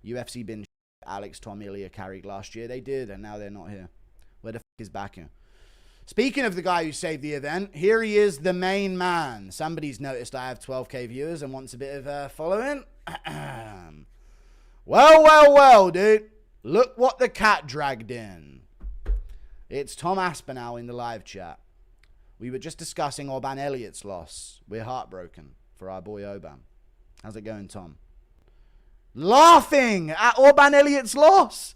UFC bin Alex, Tom, Ilya carried last year. They did, and now they're not here. Where the fuck is Baku? Speaking of the guy who saved the event, here he is, the main man. Somebody's noticed I have 12k viewers and wants a bit of following. Well, dude. Look what the cat dragged in. It's Tom Aspinall in the live chat. We were just discussing Orban Elliott's loss. We're heartbroken for our boy Orban. How's it going, Tom? Laughing at Orban Elliott's loss.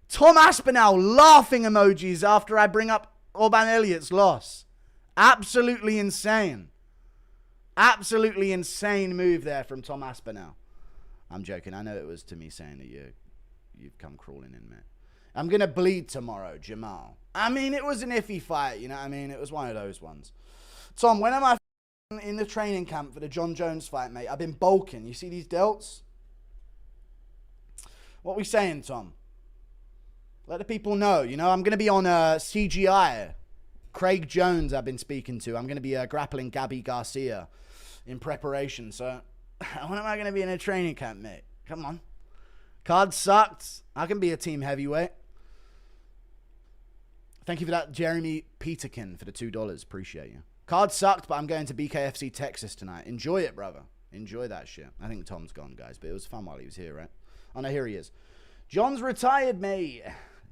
Tom Aspinall laughing emojis after I bring up Orban Elliott's loss. Absolutely insane. Absolutely insane move there from Tom Aspinall. I'm joking. I know it was to me saying that you've come crawling in, mate. I'm going to bleed tomorrow, Jamal. I mean, it was an iffy fight, you know what I mean? It was one of those ones. Tom, when am I in the training camp for the Jon Jones fight, mate? I've been bulking. You see these delts? What we saying, Tom? Let the people know. You know, I'm going to be on CGI. Craig Jones I've been speaking to. I'm going to be grappling Gabby Garcia in preparation. So, when am I going to be in a training camp, mate? Come on. Card sucked. I can be a team heavyweight. Thank you for that, Jeremy Peterkin, for the $2. Appreciate you. Card sucked, but I'm going to BKFC Texas tonight. Enjoy it, brother. Enjoy that shit. I think Tom's gone, guys, but it was fun while he was here, right? Oh, no, here he is. John's retired, mate.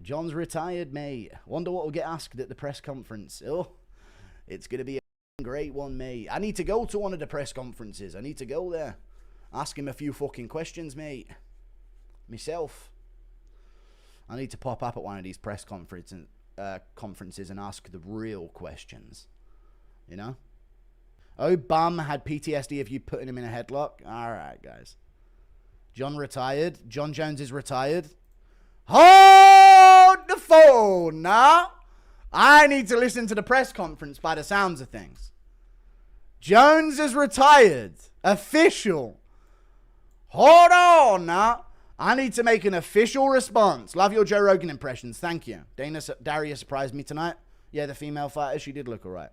John's retired, mate. Wonder what will get asked at the press conference. Oh, it's going to be a great one, mate. I need to go to one of the press conferences. I need to go there. Ask him a few fucking questions, mate. Myself. I need to pop up at one of these press conferences and ask the real questions. You know? Oh, bum had PTSD if you putting him in a headlock. All right, guys. John retired. Jon Jones is retired. Hold the phone now. I need to listen to the press conference by the sounds of things. Jones is retired. Official. Hold on now. I need to make an official response. Love your Joe Rogan impressions. Thank you. Daria surprised me tonight. Yeah, the female fighter, she did look all right.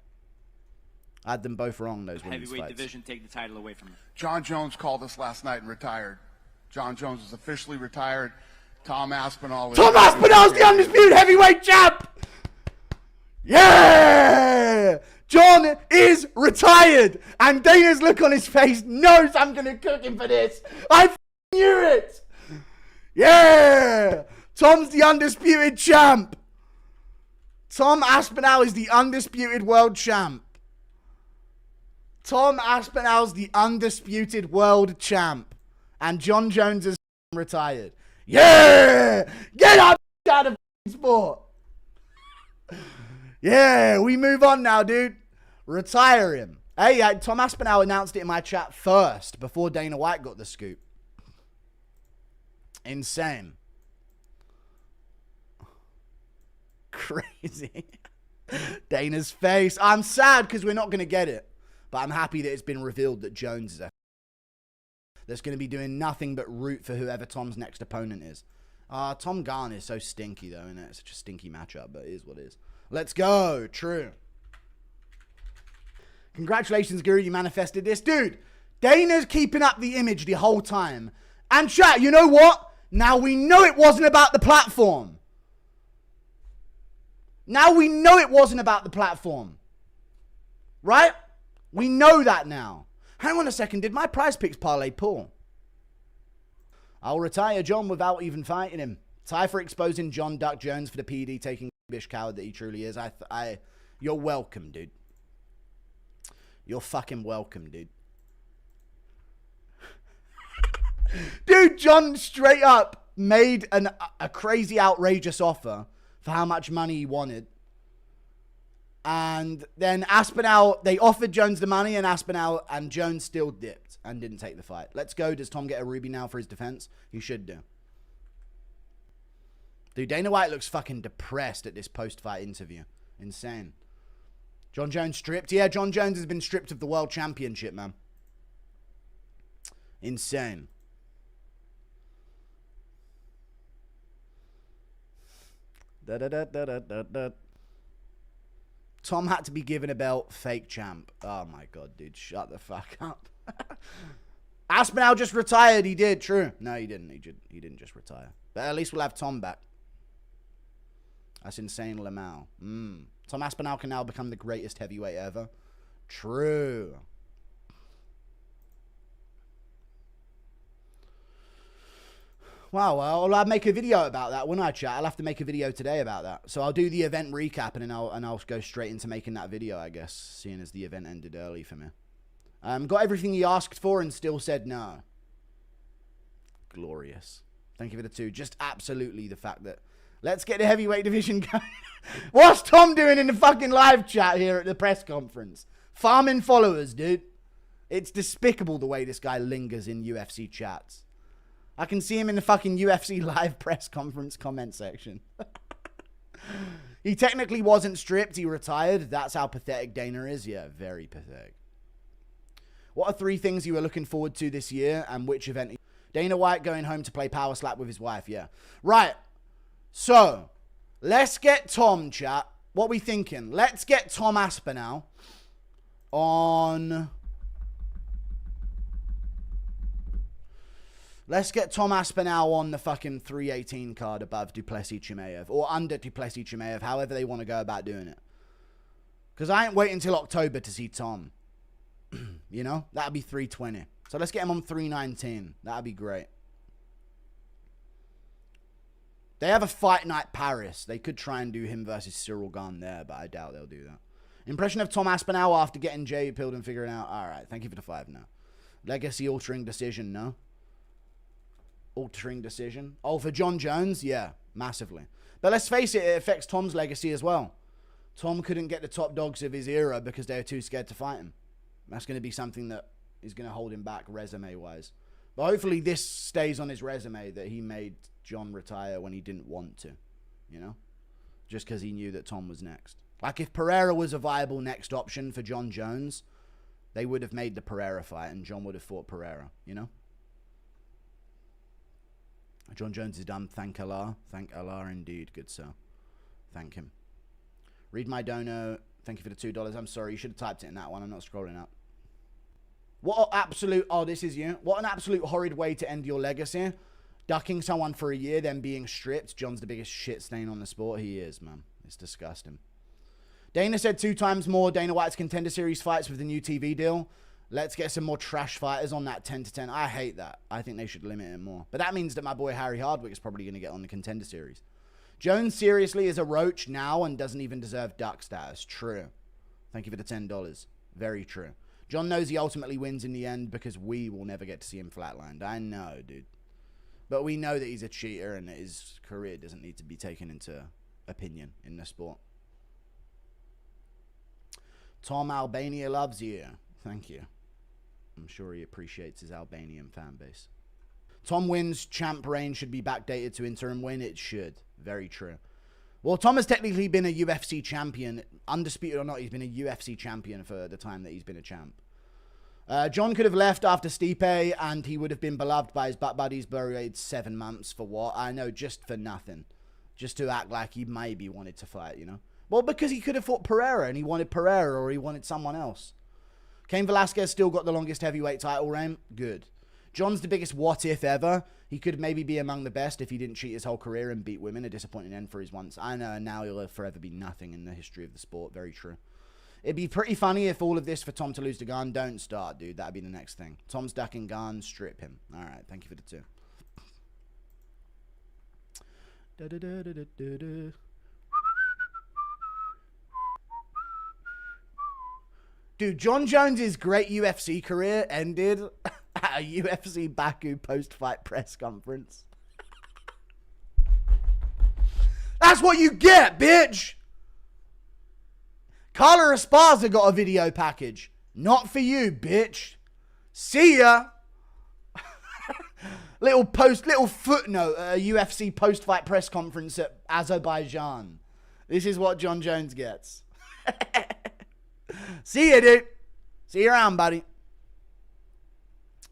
I had them both wrong, those women's Heavyweight fights. division, take the title away from her. Jon Jones called us last night and retired. Jon Jones is officially retired. Tom Aspinall is... Tom Aspinall's the undisputed heavyweight champ! Yeah! Jon is retired! And Dana's look on his face knows I'm going to cook him for this. I knew it! Yeah! Tom's the undisputed champ. Tom Aspinall is the undisputed world champ. Tom Aspinall's the undisputed world champ. And Jon Jones is retired. Yeah! Get up out of sport. Yeah, we move on now, dude. Retire him. Hey, Tom Aspinall announced it in my chat first before Dana White got the scoop. Insane. Crazy. Dana's face. I'm sad because we're not going to get it. But I'm happy that it's been revealed that Jones is that's going to be doing nothing but root for whoever Tom's next opponent is. Tom Garn is so stinky, though, isn't it? It's such a stinky matchup, but it is what it is. Let's go. True. Congratulations, Guru. You manifested this. Dude, Dana's keeping up the image the whole time. And chat, you know what? Now we know it wasn't about the platform. Now we know it wasn't about the platform. Right? We know that now. Hang on a second. Did my prize picks parlay pull? I'll retire Jon without even fighting him. Tie for exposing Jon Duck Jones for the PD taking bish coward that he truly is. You're welcome, dude. You're fucking welcome, dude. Dude, Jon straight up made a crazy, outrageous offer for how much money he wanted. And then Aspinall, they offered Jones the money, and Aspinall and Jones still dipped and didn't take the fight. Let's go. Does Tom get a ruby now for his defense? He should do. Dude, Dana White looks fucking depressed at this post-fight interview. Insane. Jon Jones stripped? Yeah, Jon Jones has been stripped of the world championship, man. Insane. Tom had to be given a belt, fake champ. Oh my god, dude, shut the fuck up. Aspinall just retired. He did. True. No, he didn't. He didn't just retire. But at least we'll have Tom back. That's insane, Lamau. Tom Aspinall can now become the greatest heavyweight ever. True. Wow, well, I'll make a video about that, wouldn't I, chat? I'll have to make a video today about that. So I'll do the event recap, and then I'll go straight into making that video, I guess, seeing as the event ended early for me. Got everything he asked for and still said no. Glorious. Thank you for the 2. Just absolutely the fact that let's get the heavyweight division going. What's Tom doing in the fucking live chat here at the press conference? Farming followers, dude. It's despicable the way this guy lingers in UFC chats. I can see him in the fucking UFC live press conference comment section. He technically wasn't stripped. He retired. That's how pathetic Dana is. Yeah, very pathetic. What are 3 things you are looking forward to this year, and which event? Dana White going home to play Power Slap with his wife. Yeah. Right. So, let's get Tom, chat. What we thinking? Let's get Tom Aspinall on... Let's get Tom Aspinall on the fucking 318 card above Duplessis Chimaev, or under Duplessis Chimaev, however they want to go about doing it. Because I ain't waiting until October to see Tom. You know? That'd be 320. So let's get him on 319. That'd be great. They have a Fight Night Paris. They could try and do him versus Cyril Gane there, but I doubt they'll do that. Impression of Tom Aspinall after getting J-pilled and figuring out. Alright, thank you for the 5 now. Legacy altering decision, no? Altering decision. Oh, for Jon Jones? Yeah, massively. But let's face it, it affects Tom's legacy as well. Tom couldn't get the top dogs of his era because they were too scared to fight him. That's going to be something that is going to hold him back resume-wise. But hopefully this stays on his resume that he made Jon retire when he didn't want to. You know? Just because he knew that Tom was next. Like if Pereira was a viable next option for Jon Jones, they would have made the Pereira fight and Jon would have fought Pereira. You know? Jon Jones is done. Thank Allah. Thank Allah indeed. Good sir. Thank him. Read my dono. Thank you for the $2. I'm sorry. You should have typed it in that one. I'm not scrolling up. What an absolute... Oh, this is you. What an absolute horrid way to end your legacy. Ducking someone for a year, then being stripped. Jon's the biggest shit stain on the sport. He is, man. It's disgusting. Dana said 2 times more Dana White's Contender Series fights with the new TV deal. Let's get some more trash fighters on that 10-10. I hate that. I think they should limit it more. But that means that my boy Harry Hardwick is probably going to get on the Contender Series. Jones seriously is a roach now and doesn't even deserve duck status. True. Thank you for the $10. Very true. Jon knows he ultimately wins in the end because we will never get to see him flatlined. I know, dude. But we know that he's a cheater and that his career doesn't need to be taken into opinion in the sport. Tom Albania loves you. Thank you. I'm sure he appreciates his Albanian fan base. Tom wins. Champ reign should be backdated to interim win. It should. Very true. Well, Tom has technically been a UFC champion. Undisputed or not, he's been a UFC champion for the time that he's been a champ. Jon could have left after Stipe, and he would have been beloved by his butt buddies, buried 7 months for what? I know, just for nothing. Just to act like he maybe wanted to fight, you know? Well, because he could have fought Pereira, and he wanted Pereira, or he wanted someone else. Cain Velasquez still got the longest heavyweight title reign. Good. Jon's the biggest what-if ever. He could maybe be among the best if he didn't cheat his whole career and beat women. A disappointing end for his once. I know, and now he'll forever be nothing in the history of the sport. Very true. It'd be pretty funny if all of this for Tom to lose to Gane. Don't start, dude. That'd be the next thing. Tom's ducking Gane. Strip him. All right. Thank you for the 2. Dude, Jon Jones' great UFC career ended at a UFC Baku post-fight press conference. That's what you get, bitch! Carla Esparza got a video package. Not for you, bitch. See ya! little footnote at a UFC post-fight press conference at Azerbaijan. This is what Jon Jones gets. See ya, dude. See you around, buddy.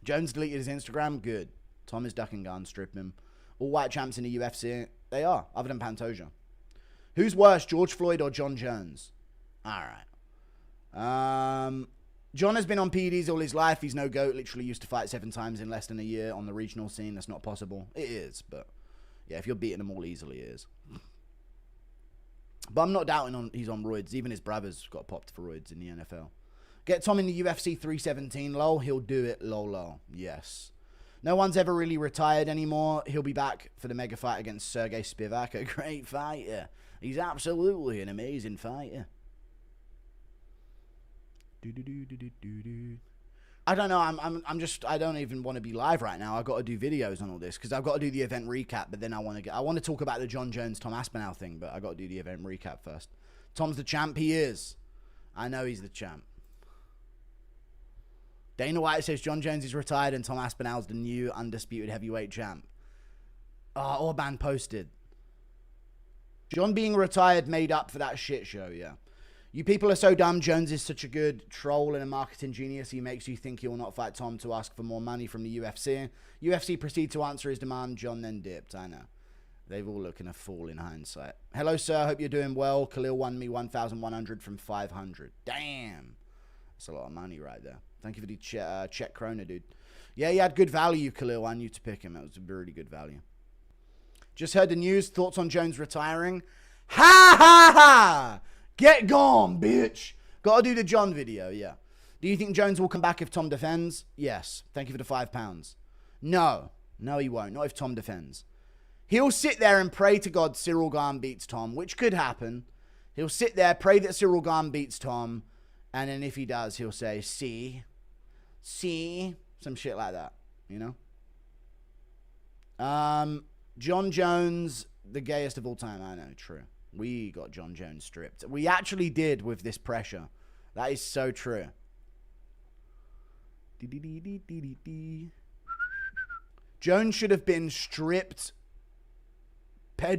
Jones deleted his Instagram. Good. Tom is ducking Gane. Strip him. All white champs in the UFC. They are, other than Pantoja. Who's worse, George Floyd or Jon Jones? All right. John has been on PEDs all his life. He's no goat. Literally used to fight 7 times in less than a year on the regional scene. That's not possible. It is, but yeah, if you're beating them all easily, it is. But I'm not doubting he's on roids. Even his brother's got popped for roids in the NFL. Get Tom in the UFC 317, lol. He'll do it, lol, lol. Yes. No one's ever really retired anymore. He'll be back for the mega fight against Sergey Spivak. A great fighter. He's absolutely an amazing fighter. I don't know. I'm just. I don't even want to be live right now. I've got to do videos on all this because I've got to do the event recap. But then I want to talk about the Jon Jones, Tom Aspinall thing. But I got to do the event recap first. Tom's the champ. He is. I know he's the champ. Dana White says Jon Jones is retired and Tom Aspinall's the new undisputed heavyweight champ. Orban posted. John being retired made up for that shit show. Yeah. You people are so dumb. Jones is such a good troll and a marketing genius. He makes you think he will not fight Tom to ask for more money from the UFC. UFC proceed to answer his demand. John then dipped. I know. They've all looking a fool in hindsight. Hello, sir. Hope you're doing well. Khalil won me 1,100 from 500. Damn. That's a lot of money right there. Thank you for the check Krona, dude. Yeah, he had good value, Khalil. I knew to pick him. It was a really good value. Just heard the news. Thoughts on Jones retiring? Ha ha ha! Get gone, bitch. Got to do the John video, yeah. Do you think Jones will come back if Tom defends? Yes. Thank you for the £5. No. No, he won't. Not if Tom defends. He'll sit there and pray to God Cyril Gane beats Tom, which could happen. He'll sit there, pray that Cyril Gane beats Tom, and then if he does, he'll say, see, some shit like that, you know? Jon Jones, the gayest of all time. I know, true. We got Jon Jones stripped. We actually did with this pressure. That is so true. Jones should have been stripped a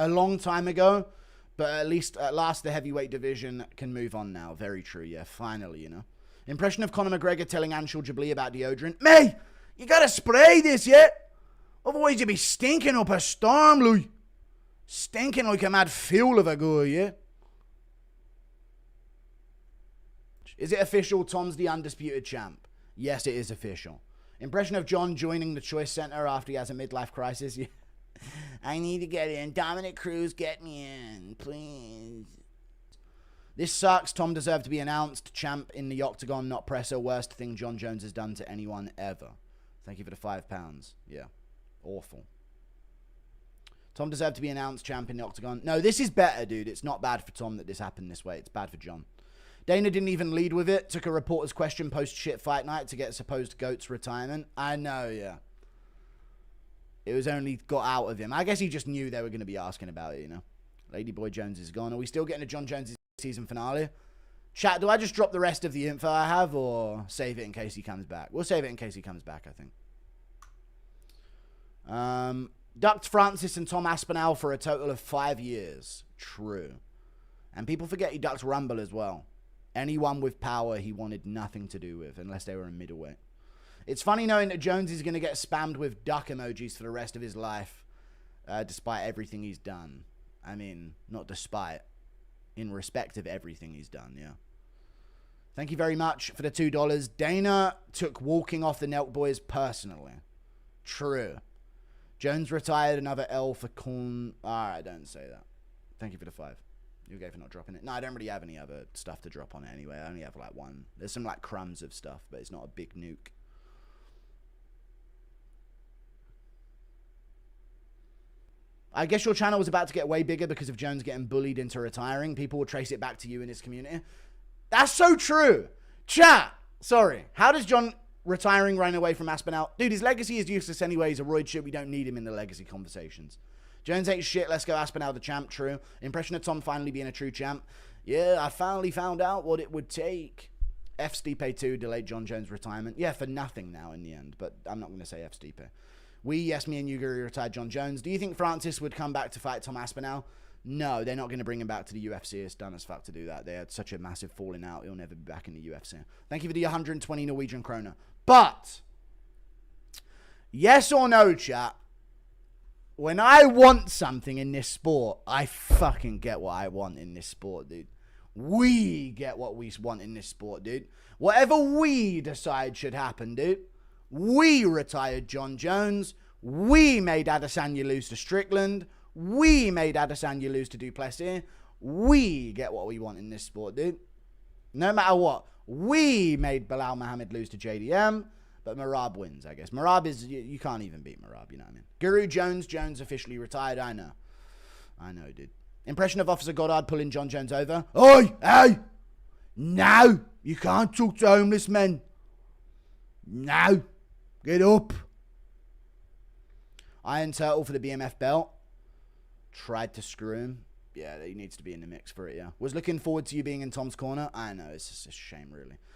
long time ago, but at last the heavyweight division can move on now. Very true, yeah, finally, you know. Impression of Conor McGregor telling Anshul Jabli about deodorant. Mate, you gotta spray this, yeah? Otherwise you'll be stinking up a storm, Louis. Stinking like a mad fool of a guy, yeah? Is it official? Tom's the undisputed champ. Yes, it is official. Impression of John joining the Choice Center after he has a midlife crisis. Yeah. I need to get in. Dominic Cruz, get me in, please. This sucks. Tom deserved to be announced champ in the octagon, not presser. Worst thing Jon Jones has done to anyone ever. Thank you for the £5. Yeah. Awful. Tom deserved to be announced champ in the octagon. No, this is better, dude. It's not bad for Tom that this happened this way. It's bad for John. Dana didn't even lead with it. Took a reporter's question post-shit fight night to get supposed GOAT's retirement. I know, yeah. It was only got out of him. I guess he just knew they were going to be asking about it, you know. Ladyboy Jones is gone. Are we still getting a Jon Jones season finale? Chat, do I just drop the rest of the info I have or save it in case he comes back? We'll save it in case he comes back, I think. Ducked Francis and Tom Aspinall for a total of 5 years. True. And people forget he ducked Rumble as well. Anyone with power he wanted nothing to do with, unless they were a middleweight. It's funny knowing that Jones is going to get spammed with duck emojis for the rest of his life, despite everything he's done. I mean, not despite, in respect of everything he's done, yeah. Thank you very much for the $2. Dana took walking off the Nelk Boys personally. True. Jones retired, another L for Corn. Alright, don't say that. Thank you for the 5. You're okay for not dropping it. No, I don't really have any other stuff to drop on it anyway. I only have like one. There's some like crumbs of stuff, but it's not a big nuke. I guess your channel was about to get way bigger because of Jones getting bullied into retiring. People will trace it back to you and his community. That's so true. Chat. Sorry. How does John retiring run away from Aspinall? Dude, his legacy is useless anyway. He's a roid shit. We don't need him in the legacy conversations. Jones ain't shit. Let's go Aspinall the champ. True. Impression of Tom finally being a true champ. Yeah, I finally found out what it would take. F. Stipe 2 delayed Jon Jones' retirement. Yeah, for nothing now in the end. But I'm not going to say F. Stipe. Yes, me and Yuguri retired Jon Jones. Do you think Francis would come back to fight Tom Aspinall? No, they're not going to bring him back to the UFC. It's done as fuck to do that. They had such a massive falling out. He'll never be back in the UFC. Thank you for the 120 Norwegian krona. But, yes or no, chat? When I want something in this sport, I fucking get what I want in this sport, dude. We get what we want in this sport, dude. Whatever we decide should happen, dude. We retired Jon Jones. We made Adesanya lose to Strickland. We made Adesanya lose to Duplessis. We get what we want in this sport, dude. No matter what. We made Bilal Muhammad lose to JDM. But Merab wins, I guess. Merab is... You can't even beat Merab, you know what I mean? Guru Jones. Jones officially retired. I know, dude. Impression of Officer Goddard pulling Jon Jones over. Oi! Hey! No! You can't talk to homeless men. No! Get up! Iron Turtle for the BMF belt. Tried to screw him. Yeah, he needs to be in the mix for it, yeah. Was looking forward to you being in Tom's corner. I know, it's just a shame, really.